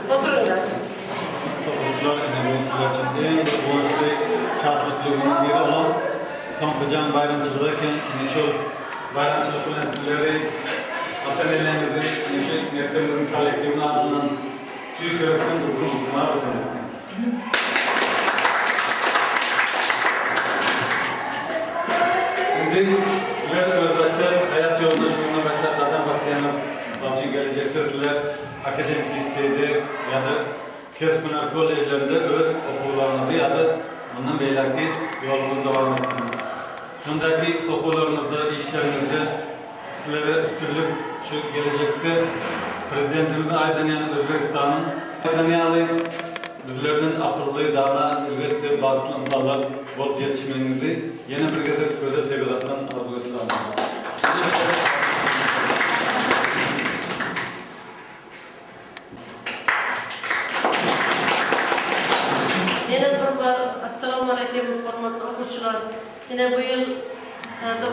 Oturunlar. Topuklar sizler için en boğuşlu şartlıklı bir yeri olan Sanfıcan bayramçılığıyken neçol bayramçılık bilen sizleri atanellerinizi neçol mektemizin kolektivinin adından Türk öğretmen grubuna öğretmen. Şimdi sizler arkadaşlar hayat yolunda şununla başlar zaten baksayanız savcı gelecektir sizler akademik lisede ya da Keskunar kolejlerinde öz okullarınızı ya da bundan belki yolunuz devam ettirin. Şundaki okullarınızda, işlerinizde sizlere üstünlük şu gelecekte Prezidentimizin Aydınyan Özbekistan'ın Aydınyan'ı bizlerden akıllı, daha elbette bazı insanlar bol yetişmenizi yeni bir göze tebilattan arzu ediyorum. Assalamu alaikum hurmatli o'quvchilar. Yine bu yıl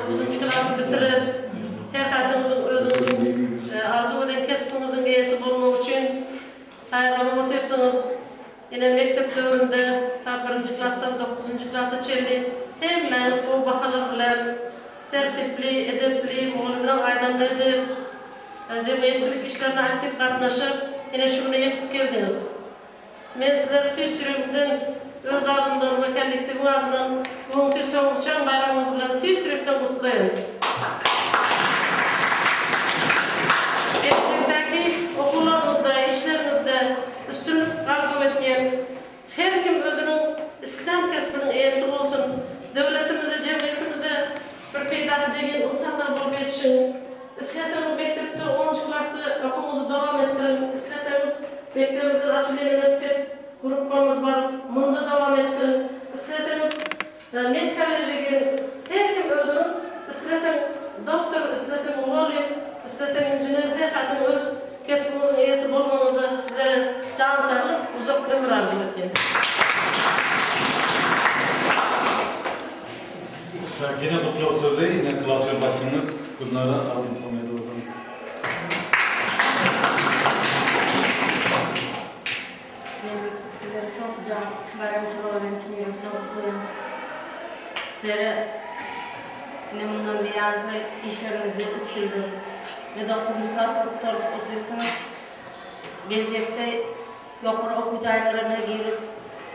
9. klasni bitirib, her qaysinizin o'zingizning arzu eden kasbingizning egasi bo'lmoq uchun tayyorlanib o'tirsangiz, yine mektep davrida 1. klasdan 9. klasgacha hemmangiz bu baholar bilan tertibli, edepli, muallimlar aydınladı, cemiyetçilik işlerine aktif qatnashib, yine shunga yetib keldingiz. Men sizlarga tez yuragimdan öz ardından ve kolektivin ardından bugünkü soğukçan bayramımız bilen tez yürekten kutlayın. Gelecekteki okullarınızda, işlerinizde üstünlük arzu ettiğin her kim özünün İslam kesbinin egesi olsun, devletimize, cemiyetimize bir peydası degen insanlar bulup yetişin. İsteseniz mektepte 10. klasda okulunuzu devam ettirin, isteseniz mektebimizin açılığını gruplarımız var, bunda devam ettirin. İsterseniz med koleje gelin, her kim özünün, istersen doktor, istersen muallim, istersen injiner, her kasım öz kesbinizin egesi olmanızı sizlere can sağlık, uzak ömür arzu ettim. Yine mutlu sözde yine klasör başınız bunlara arzulamaya doğru. Sanfıcan bayramçılarının için yürekten mutluyum. Sizlere bundan ziyade işlerinizi üstüldü. Ve 9. klasda kurtarıp oturuyorsunuz. Gelecekte yukarı okuyacaklarına girip,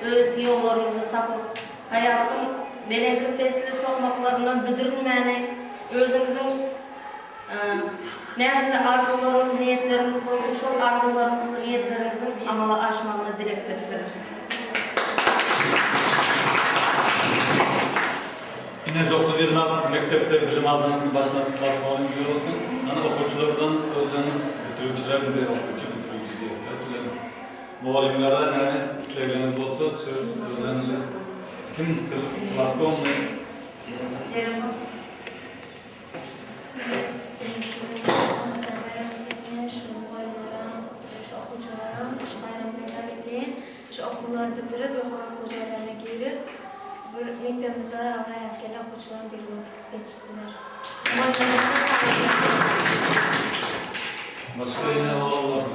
öz yollarınızı tapıp, hayatın belenki pesli olmaklarından büdürülmeyene, özünüzün nerede arzularınız, niyetleriniz olsa şu arzularınızın, niyetlerinizin amala aşmağına dilek gösterir. Yine 9 yıllar mektepte bilim aldığınız başına tıklatmalıyım diyor. Yani okuyuculardan öğreniniz, bitiricilerin de okuyucu bitirici diye. Mesela muallimlerden yani sevgiliniz olsa söz öğreniniz. Kim kız, başka olmayı? Telefon. Okullar bitirib, yuqori xo'jalarga kelib, bir mektebimizga hayot kelgan o'quvchilarni belgilab yetishsinlar. Başka yine oğullar.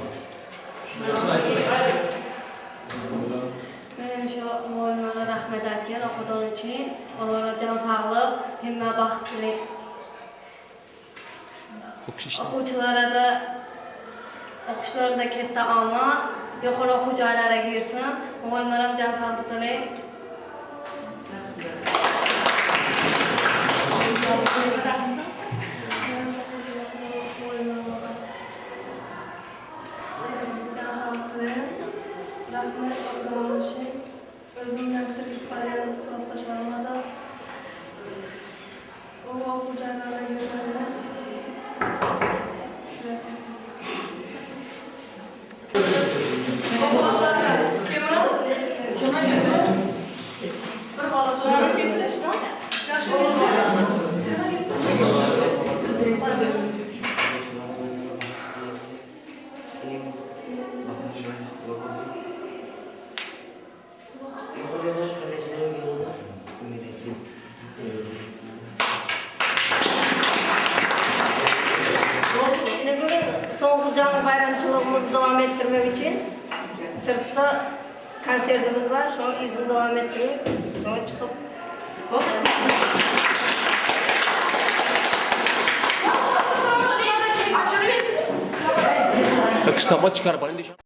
Men shu muallimlarga rahmat aytgan Xudoning uchun, ularga jon sog'lik, himma baxt tilab. O'quvchilarga da o'qishlarida katta omad, yuqori o'quv joylariga girsin, muallimlar ham jon sog'lik tilab. Rahmet Allah'ın için özümden bitirip arayan klastaşlarıma da o okuyacaklarla görüşlerle Sanfıcan bayramçılığımızı devam ettirmek için Sırtda konsertimiz var. Şu izin devam ettireyim. Şu çıkıp. Kitaba çıkar bana diyeceğim.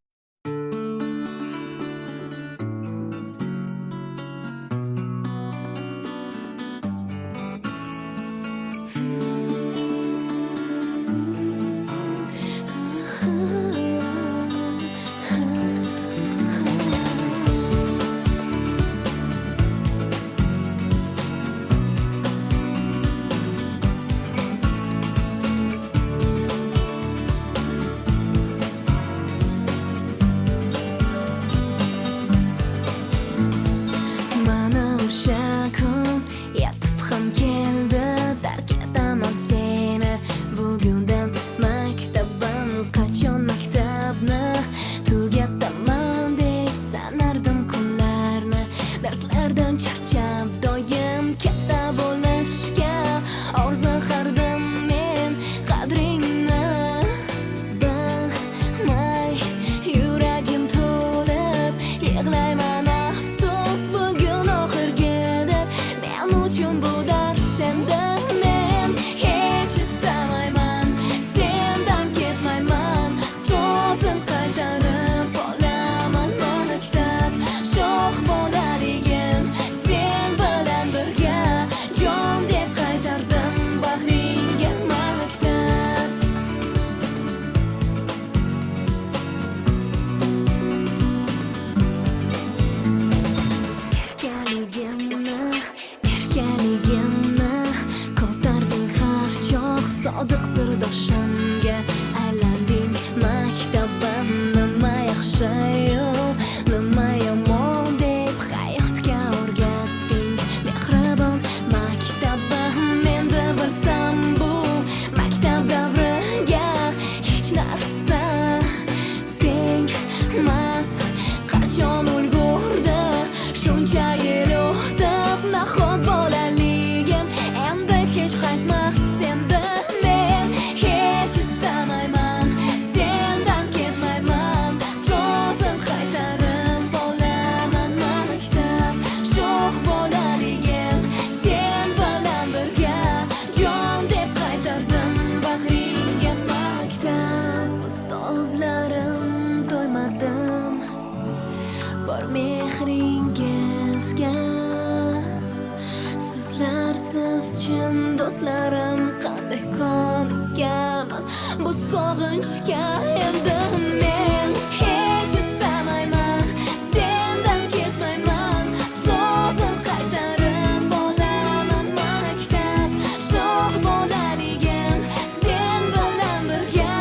Do'stlarim qanday ko'nikkaman bu sog'inchga endi men hech istamayman sendan ketmayman so'zim qaytarib bo'laman maktab shoh bolaligim sen bilan birga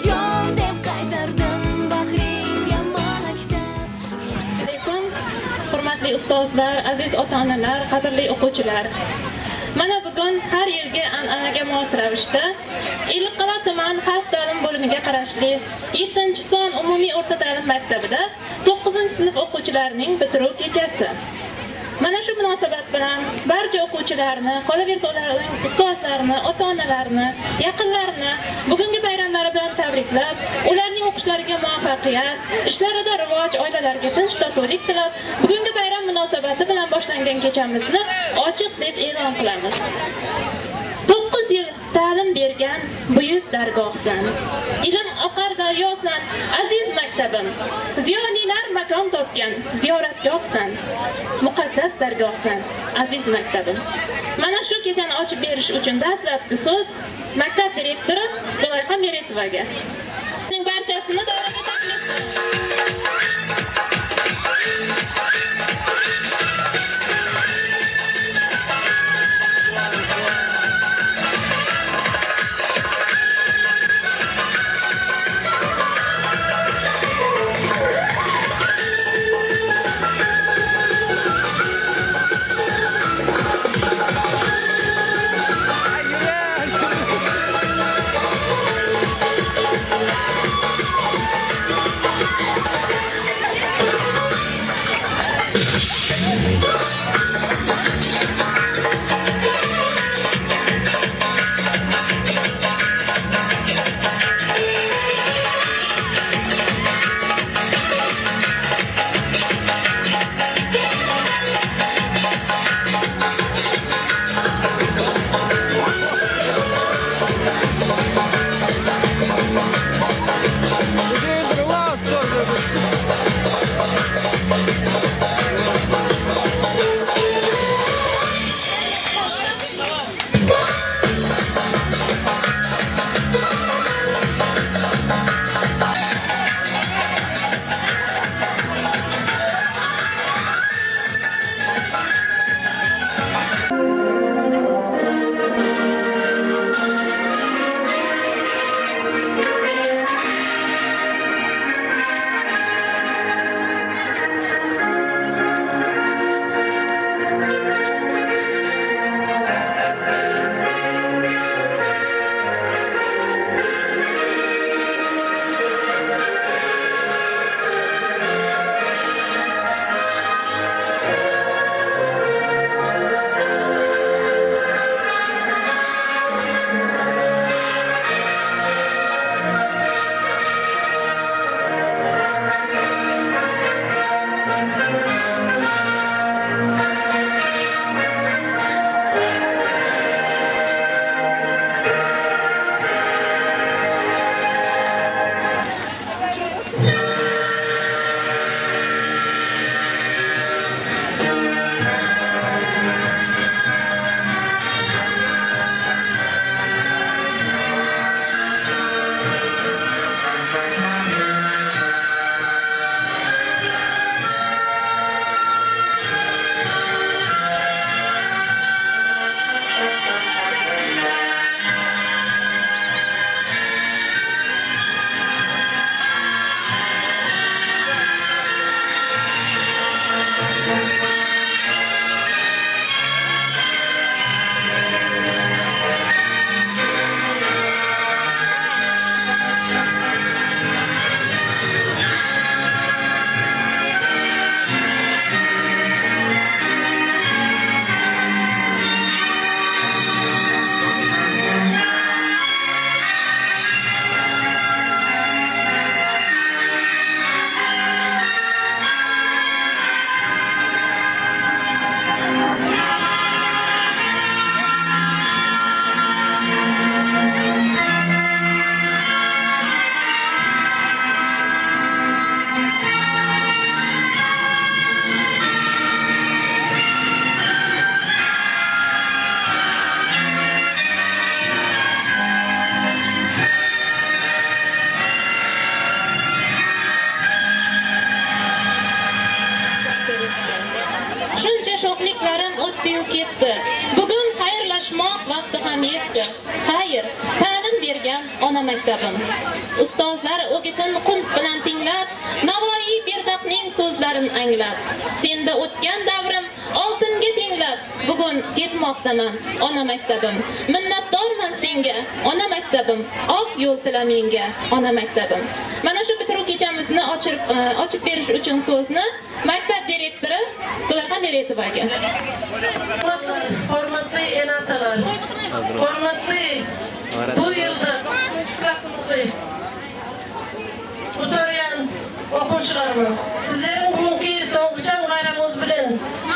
jon deb qaytardim bag'ringga maktab. Alaykum, hurmatli ustozlar, aziz ota-onalar, qadrli o'quvchilar. Mana bugun har yilgi an'anaga mos ravishda Ellikqal'a tuman xalq ta'lim bo'limiga qarashli 7-son umumiy o'rta ta'lim maktabida 9-sinf o'quvchilarining bitiruv kechasi. Mana shu munosabat bilan barcha o'quvchilarni, qolaversa ularning ustozlarini, ota-onalarini, yaqinlarini bugungi bayramlari bilan tabriklab, ularning o'qishlariga muvaffaqiyat, ishlarida rivoj, oilalariga tinch totuvlik tilab, bugungi bayram munosabati bilan boshlangan kechamizni ochiq deb e'lon qilamiz. 9 yil ta'lim bergan buyuk dargohsan, ilm oqar daryosan, aziz maktabim. Ziyolilar makon topgan ziyoratgohsan, muqaddas dargohsan, aziz maktabim. Mana shu kechani ochib berish uchun dastlabki so'z maktab direktori Zulayxa Meritovaga. Uning barchasini davraga taklif ketdi. Bugun xayrlashmoq vaqti ham yetdi. Xayr, ta'lim bergan ona maktabim. Ustozlar o'gitin qunt bilan tinglab, Navoiy Berdaqning so'zlarini anglab, senda o'tgan davrim oltinga tenglab, bugun ketmoqdaman ona maktabim. Minnatdorman senga ona maktabim, oq yo'l tila menga ona maktabim. Mana shu bitiruv kechamizni ochib berish uchun so'zni maktab direktori Zulayxa Meretovaga. Hurmatli enatalar, hurmatli bu yilda klassimizni o'tirgan o'quvchilarimiz, sizlarning bugungi so'nggicham bayramingiz bilan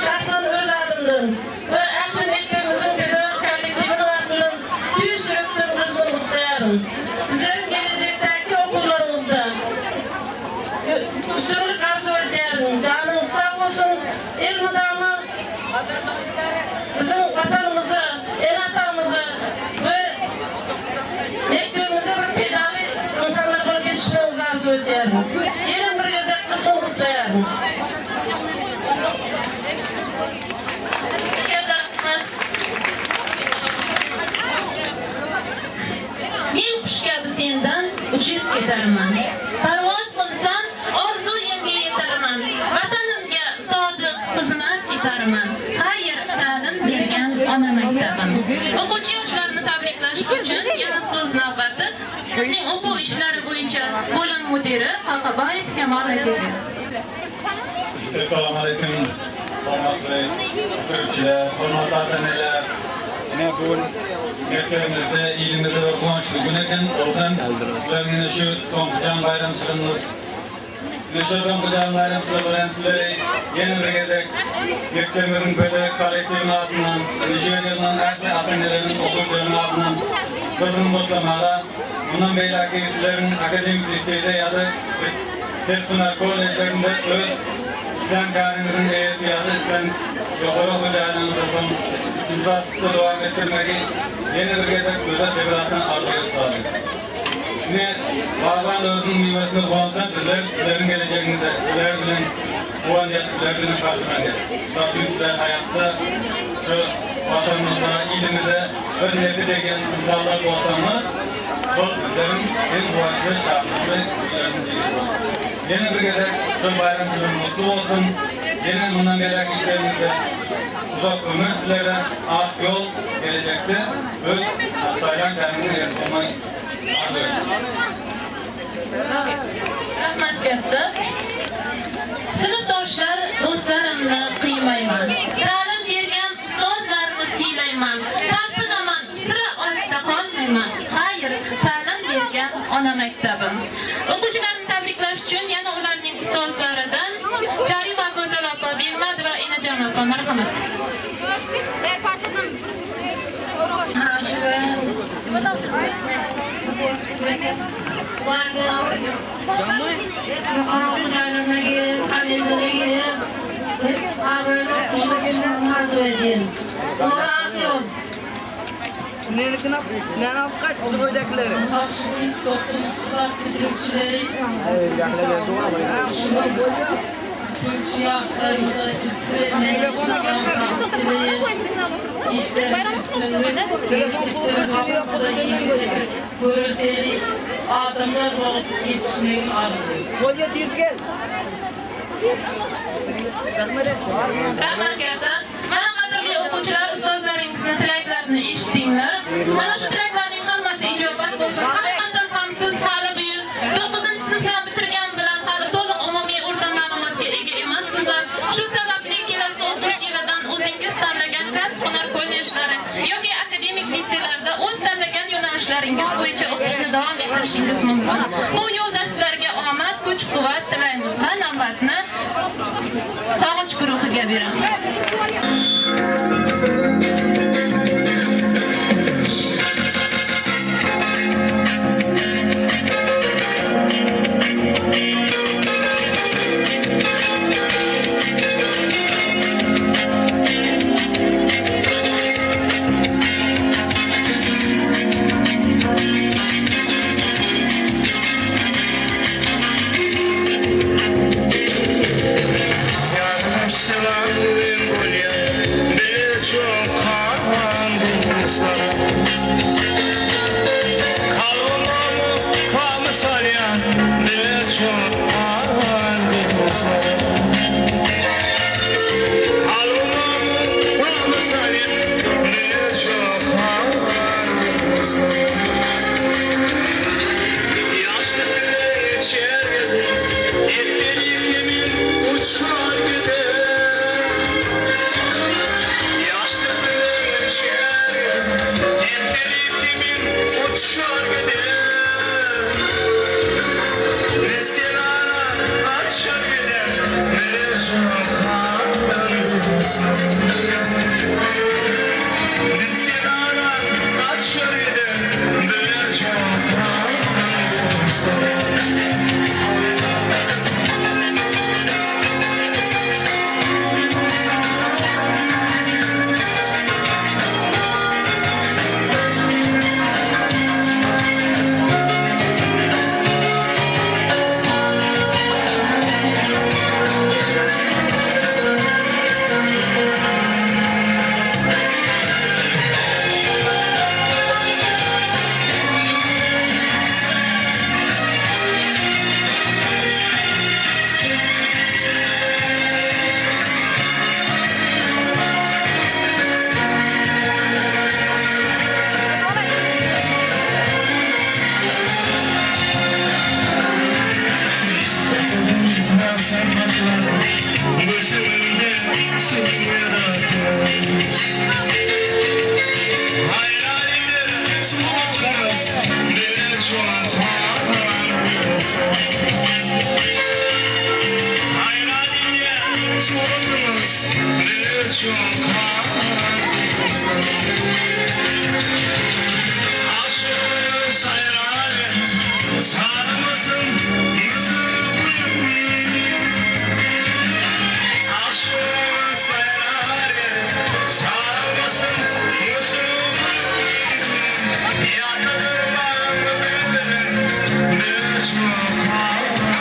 shaxsan o'z adimdan va ahli maktabimizning pedagog kollektivining adından tüy sürüptüm kızgın kutlayarım. Sizlerin gelecekdagi okullarımızda üstünlük arzu ediyorum. Canınız sağ olsun, ilmi damı bizim vatanımızı, enatamızı ve mektebimize bir pedali insanlar bulup yetişmemizi arzu ediyorum. Yerin bir güzel kızgın kutlayarım. Men qush kabi sendan uchib ketarman. Parvoz qilsam orzuyimga yetarman. Vatanimga sodiq xizmat etarman. Xayr, ta'lim bergan ona maktabim. O'quvchi yoshlarni tabriklash uchun yana so'z navbati bizning o'quv ishlari bo'yicha bo'lim mudiri Qalqabayev Kamol akaga. Assalomu alaykum, hurmatli o'quvchilar, hurmatli ota-onalar. Yine bu maktabimizda elimizde bir quvonchli kun ekan. O'lgan sizlarning shu so'nggicham bayramchiligimiz, shu so'nggicham bayramchilik bilan sizlarga yana birgalikda maktabimizning pedagog kollektivining adından, shu yerdan asli ota-onalarning o'quvchilarning adından qizg'in qutlamalar. Bundan beri sizlerin akademik liseyde ya da Tesbunlar kolejlerinde öz İslam karinizin eğisi ya da İslam yukarı hocalarınızın üçüncü basıkta devam ettirmeyi yeni bir gezek güzel devletten arzuya sağlayın. Yine bağlan özünün meyvesini kullansan bizler sizlerin geleceğinizde, sizler bilen kuvancı, sizler bilen karşılayın. Rabbim sizler hayatta şu vatanımıza, ilimize bir nefi degen insanlar bu vatanı çok bizlerin en kuvvetli şahsında yeni bir gezek şu bayramcılığın mutlu olsun. Yeni bundan gelecek işlerimizde uzak ömür sizlere ak yol gelecekte öz sayılan kendini yapmayı arzu ediyoruz. Rahmat katta. Sinfdoshlar, do'stlarimni qiymayman. Ta'lim bergan ustozlarni siylayman. Taqdiraman, sira ortda qolmayman. Xayr, ta'lim bergan ona maktabim. O'quvchilarni tabriklash uchun yana ularning ustozlaridan Jarima Go'zal opa, Belmadova Inajon opa, marhamat. Ne yapacak bu boydakileri? Adamlar doğrusu yetişmeyin arıyor. Kolye düz gel. Rahmat katta. Mana qadrli o'quvchilar, ustozlaringizning tilaklarini eshitdinglar. Mana shu tilaklarning hammasi ijobat bo'lsin. Haqiqatan ham siz hali bu yil 9-sinfni bitirgan bilan hali to'liq umumiy o'rta ma'lumotga ega emassizlar. Shu sababli kelasi o'qish yilidan o'zingiz tanlagan kasb-hunar kollejlari yoki akademik litseylarda o'z tanlagan yo'nalishlaringiz bo'yicha o'qishni davom ettirishingiz mumkin. Bu yo'lda sizlarga omad, kuch-quvvat tilaymiz va navbatni Sog'inch guruhiga beramiz. Selam, Bolya, Beço. sorunumuz ne çok haklısın. Aşığın sayrare sarmasın mısın? Aşığın sayrare sarmasın mısın? Yanılır bağlı ne çok haklısın.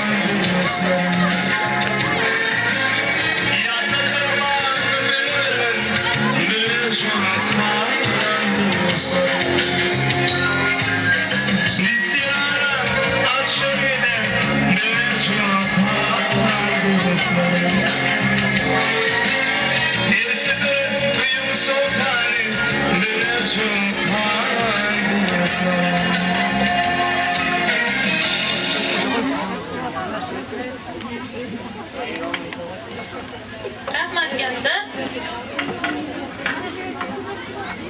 Rahmat gapda.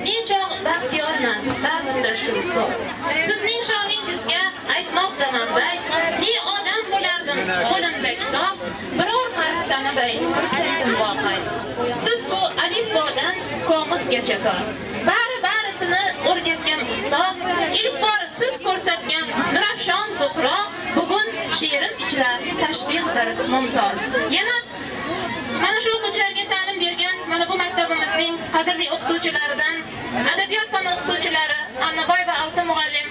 Nechog baxtiyorman, ba'zida shu ustoz. Sizning shoningizga aytmoqdaman bayt. Ne odam bo'lardim, qo'limda kitob, biror harf tanimay tursaydim voqay. Siz-ku alifbodan komizgacha tor. Barisini o'rgatgan ustoz, ilk bor siz ko'rsatgan Nurafshon Zuhro, bugun she'rim ichra tashbihdir mumtoz. Yana mana shu o'quvchilarga ta'lim bergan mana bu maktabimizning qadrli o'qituvchilaridan adabiyot fani o'qituvchilari Annaboy va Alta muallim,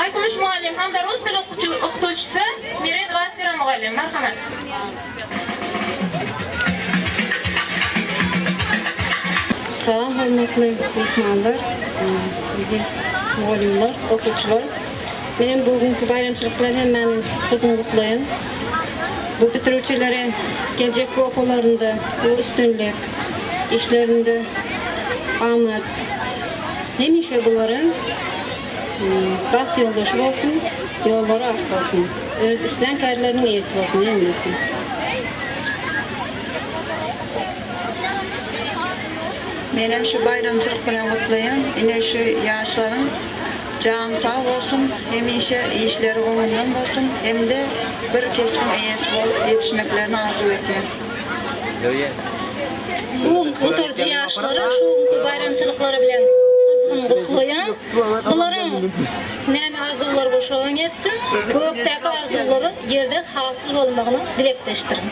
Aykumush muallim hamda rus tili o'qituvchisi Miret Vasira muallim. Marhamat. Salam hörmətli mehmanlar, aziz muallimlar, o'quvchilar. Benim bugünkü bayramçılıklar hem benim kızını kutlayın. Bu bitiruvchilari gelecek bu okullarında uğur üstünlük, işlerinde omad, hemişe bunların baxt yoldaşı olsun, yolları açık olsun. İslam karilerinin iyisi olsun, emresin. Benim şu bayramçılık bilen kutlayın. Yine şu yaşların can sağ olsun, hemişe işleri onundan olsun, hem de bir kesim iyisi olup yetişmeklerini arzu ediyorum. Bu o'tirchi yoshlar shu bayramchiliklar bilan qizg'in qutlayan. Ularning nima orzular bo'lsa yetsin. Bu vaqtdagi orzulari yerda hosil bo'lmoqni dilakdashtirin.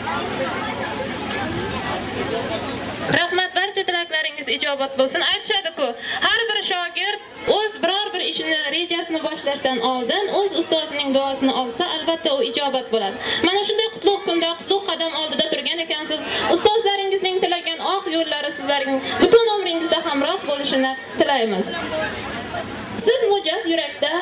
Rahmat, barcha tilaklaringiz ijobat bo'lsin. Aytishadi-ku, har bir shogird o'z biror bir ishini rejasini boshlashdan oldin o'z ustozining duosini olsa, albatta u ijobat bo'ladi. Mana shunday qutlug' kunda, qutlug' qadam oldida turgan ekansiz. Ustozlaringizning tilagan oq yo'llari sizlarning butun umringizda hamroh bo'lishini tilaymiz. Siz mujas yurakda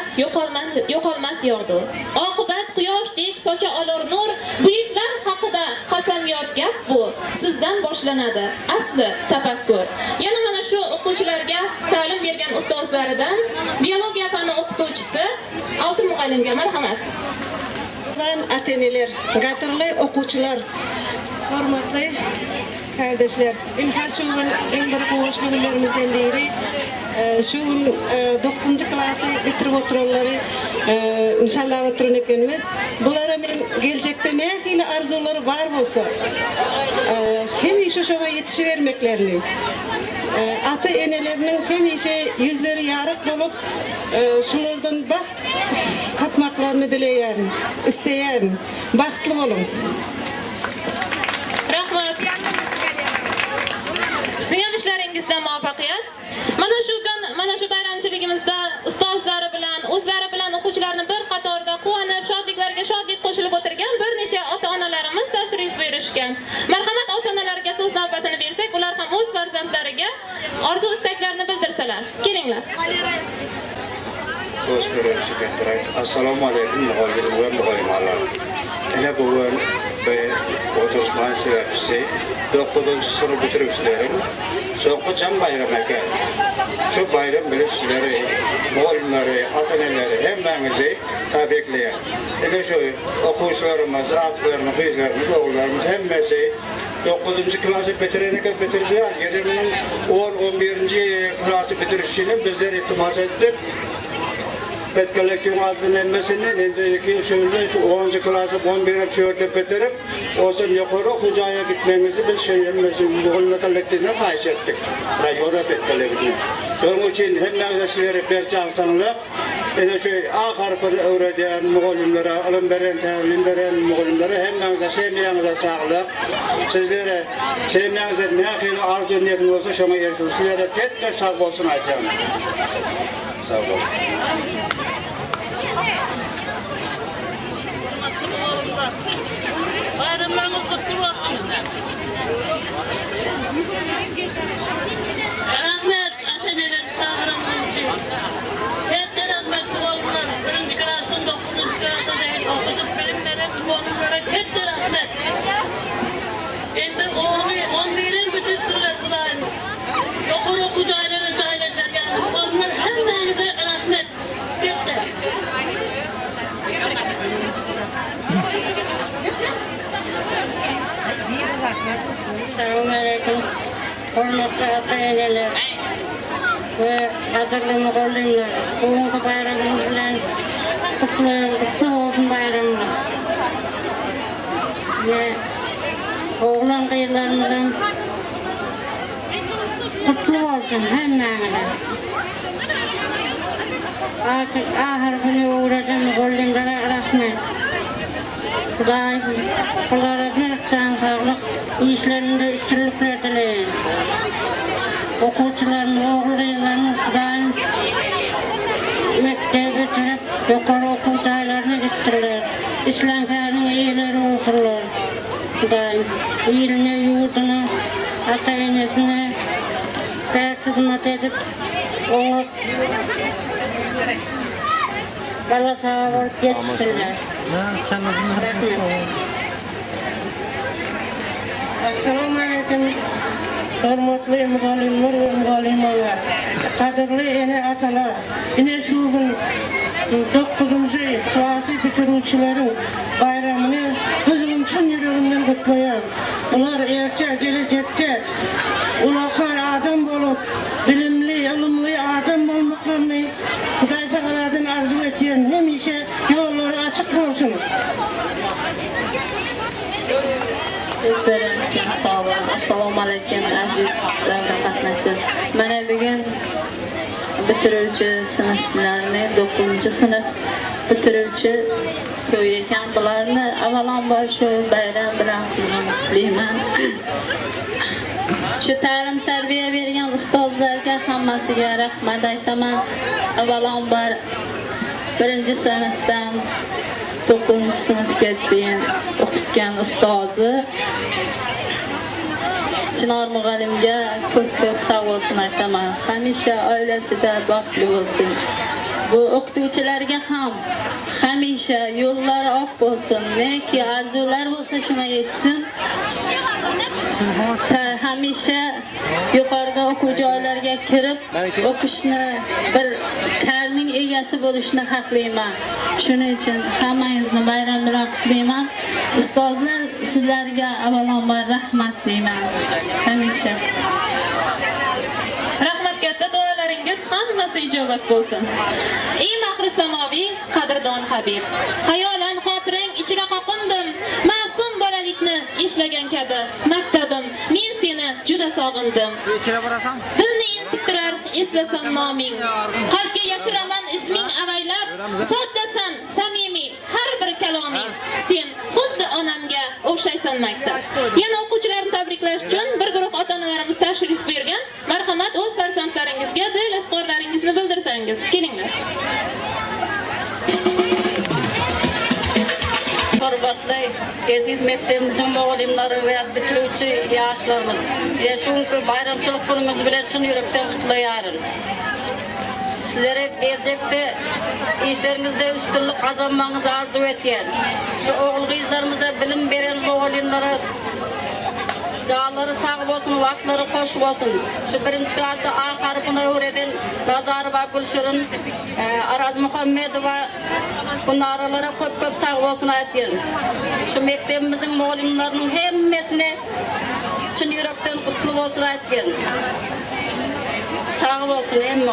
yo'qolmas yog'du. Oqibat quyoshdek socha olur nur. Buyuklar haqida qasamyod gap bu. Sizdan boshlanadi asli tafakkur. Yana mana shu o'quvchilarga ta'lim bergan ustozlaridan biologiya fani o'qituvchisi Alti muallimga marhamat. Ateneler, qadrli o'quvchilar, hurmatli kardeşler. Her şu gün en bir quvonchli kunlarimizdan biri şu gün 9. klası bitirib o'tirganlari inshaalloh o'tirin ekanmiz. Bulara men gelecekte ne xil arzulari bor bo'lsa, hemişe şuna yetişivermeklerini, ata enelerinin hemişe yüzleri yarık bulup şunlardan baxt tapmaklarını dileyen, isteyen, baxtli olun. Rahmat. Sizning ishlaringizdan muvaffaqiyat. Mana shu bayramchiligimizda ustozlari bilan, o'zlari bilan o'quvchilarni bir qatorda quvonib, shodliklarga shodlik qo'shilib o'tirgan bir necha ota-onalarimiz tashrif buyurishgan. Marhamat, ota-onalarga so'z navbatini bersak, ular ham o'z farzandlariga orzu istaklarini bildirsalar. Kelinglar. O'z ko'rinishi kattaray. Assalomu alaykum muhojirlar va muhojirlar. Ana bugun o'tirishgan sebepsi 9-sınıf bitiruvchilarim so'nggi jam bayram ekan. Shu bayram bilan sizlarni, muallimlari, ota-onalar hammangizni tabriklayman. Ana shu o'quvchilarimiz, aqlarimiz, qizlarimiz, o'g'illarimiz hammasi 9-klasni bitirdilar. Yana buning 10-11-klasni bitirishini bizlar iltimos etdik. Betkelekün adının emmesinden endeki şöyle 10. klası 11. şöyle bitirip olsun yukarı Hoca'ya gitmemizi biz şey emmesinin muğulunu kallettiğine faiz ettik. Rayora Betkelekün. Onun için hem mağazasıları bir cansanlık A harfini öğreten muğulunlara, alım veren, talim veren muğulunlara hem mağazası hem yanınıza sağlık. Sizlere sevmenize ne kadar arzu niyetin olsa şuna erişin. Sizlere tek sağ olsun ayacağım. Sağ olun. Bayramlarınız kutlu olsun. Rahmet, atelerin sağlamlığı. Hepten rahmet oğullar. Birinci klasın 9. klasın değil. Okuduk bilimlerin oğullara hepten rahmet. Endi onu verir bitirsinler bunlar. Oku dairelere daireler yani. Onlar hemmenize rahmet. Hepten. Selamünaleyküm. Hürmetli ata-eneler ve adırlı muğullimler. Bugünkü bayramımız bilen kutlu olsun bayramımız. Ve oğlan kıyılarımızın kutlu olsun hemmenize. Ahirfini uğraşan muğullimlere rahmet. Kudayım, kullara bir can sağlık, işlerinde üstünlükler dileyin. Okuçuların, oğullarının kudayım, mektebi bitirip yukarı okul çaylarına gitsinler. İslamkarının iyileri olsunlar. Kudayım, iyiliğine, yurduna, ata-enesine hizmet edip, onu bala sağ olup yetiştirler. Assalamualaikum hormatly muallimlar ve muallimalar. Qadrli ene atalar. Ine şu gün 9. klası bitiruvchilerin bayramını kızgın çın yüreğimden kutlayam. Ular erke gelecekte ulaqar adam bolup, bilimli, ilimli adam olmaklarını Huday Teala'dan arzu etiyen hemişe yolları açık olsun. Özleriniz için sağ olun. Assalamu alaikum aziz davra qatnashchi. Mana bugun bitiruvchi sinflarni 9 sinf bitiruvchi to'y ekan. Bularni avvalambor shu bayram bilan qutlayman. Shu ta'lim tarbiya bergan ustozlarga hammasiga rahmat aytaman. Avvalambor 1 sinfdan 9 sinfga deyin o'qitgan ustozi Chinor muallimga ko'p sog' bo'lsin aytaman. Hamisha oilasida baxtli bo'lsin. Bu o'qituvchilarga ham hamisha yo'llari oq bo'lsin. Neki arzular bo'lsa shuna yetsin. Hamisha yuqorgi o'quv joylariga kirib o'qishni bir ta'limning egasi bo'lishni xohlayman. Shuning uchun hammangizni bayram bilan qutlayman. Ustozlar sizlarga avvalambor rahmat deyman. Hamisha. Rahmat katta duolaringiz hammasi ijobat bo'lsin. Ey mahri samoviy qadrdon Habib, xayolan xotirang ichra qoqindim. Ma'sum bolalikni eslagan kabi maktabim, men seni juda sog'indim. Dilni intiktirar eslasam noming. Qalbga yashiraman isming avaylab. Soddasan, samimiy har bir kaloming. Sen xuddi onamga o'xshaysan maktab. Yana o'quvchilarni tabriklash uchun bir guruh ota-onalarimiz tashrif buyurgan. Marhamat, o'z farzandlaringizga dil izhorlaringizni bildirsangiz. Kelinglar. Hürmetli aziz mektemimizin muallimleri ve bitiruvchi yoshlarimiz. Şunki bayramchilik kunimiz bilan chin yurakdan qutlayarım. Sizlere gelecekte işlerinizde üstünlük kazanmanızı arzu etiyen, şu oğul kızlarımıza bilim veren muallimlere canları sağ olsun, vaktları hoş olsun. Şu 1. klasta A harfini öğreten Nazarova Gülşir'in, Araz Muhammedova bunlarlara köp sağ olsun etiyen. Şu mektebimizin muallimlerinin hemmesine çin yürekten kutlu olsun etiyen. Sağ olsun emmi.